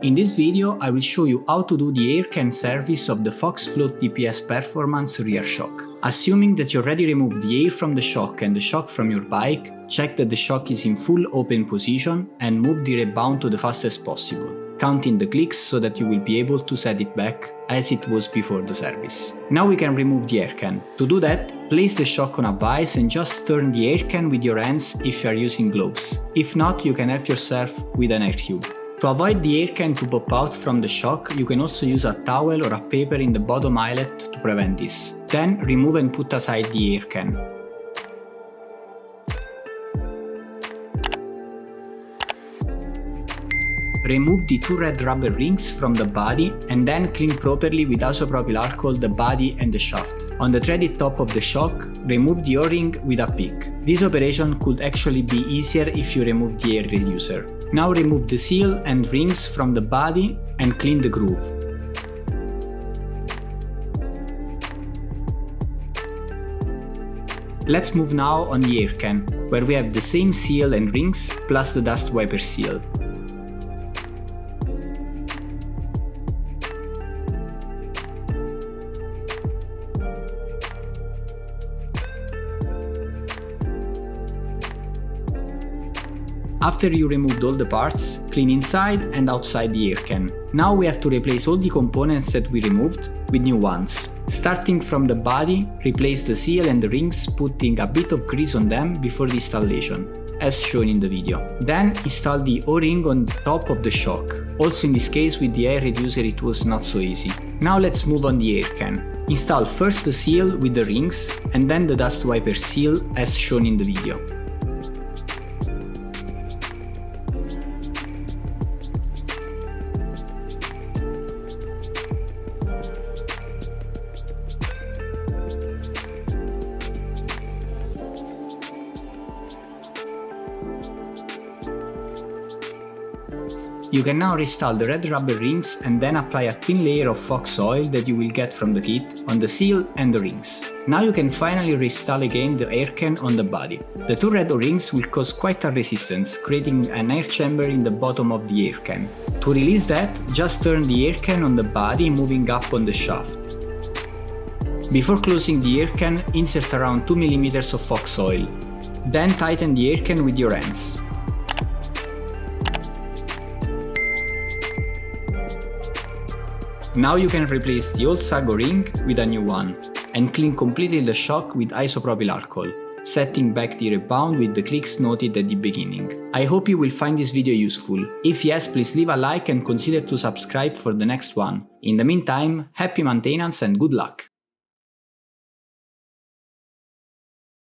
In this video, I will show you how to do the air can service of the Fox Float DPS Performance rear shock. Assuming that you already removed the air from the shock and the shock from your bike, check that the shock is in full open position and move the rebound to the fastest possible, counting the clicks so that you will be able to set it back as it was before the service. Now we can remove the air can. To do that, place the shock on a vise and just turn the air can with your hands if you are using gloves. If not, you can help yourself with an air tube. To avoid the air can to pop out from the shock, you can also use a towel or a paper in the bottom eyelet to prevent this. Then remove and put aside the air can. Remove the two red rubber rings from the body and then clean properly with isopropyl alcohol the body and the shaft. On the threaded top of the shock, remove the O-ring with a pick. This operation could actually be easier if you remove the air reducer. Now remove the seal and rings from the body and clean the groove. Let's move now on the air can, where we have the same seal and rings plus the dust wiper seal. After you removed all the parts, clean inside and outside the air can. Now we have to replace all the components that we removed with new ones. Starting from the body, replace the seal and the rings, putting a bit of grease on them before the installation, as shown in the video. Then install the O-ring on the top of the shock. Also in this case with the air reducer it was not so easy. Now let's move on the air can. Install first the seal with the rings and then the dust wiper seal as shown in the video. You can now reinstall the red rubber rings and then apply a thin layer of Fox oil that you will get from the kit on the seal and the rings. Now you can finally reinstall again the air can on the body. The two red O-rings will cause quite a resistance, creating an air chamber in the bottom of the air can. To release that, just turn the air can on the body moving up on the shaft. Before closing the air can, insert around 2 mm of Fox oil. Then tighten the air can with your hands. Now you can replace the old sago ring with a new one and clean completely the shock with isopropyl alcohol, setting back the rebound with the clicks noted at the beginning. I hope you will find this video useful. If yes, please leave a like and consider to subscribe for the next one. In the meantime, happy maintenance and good luck!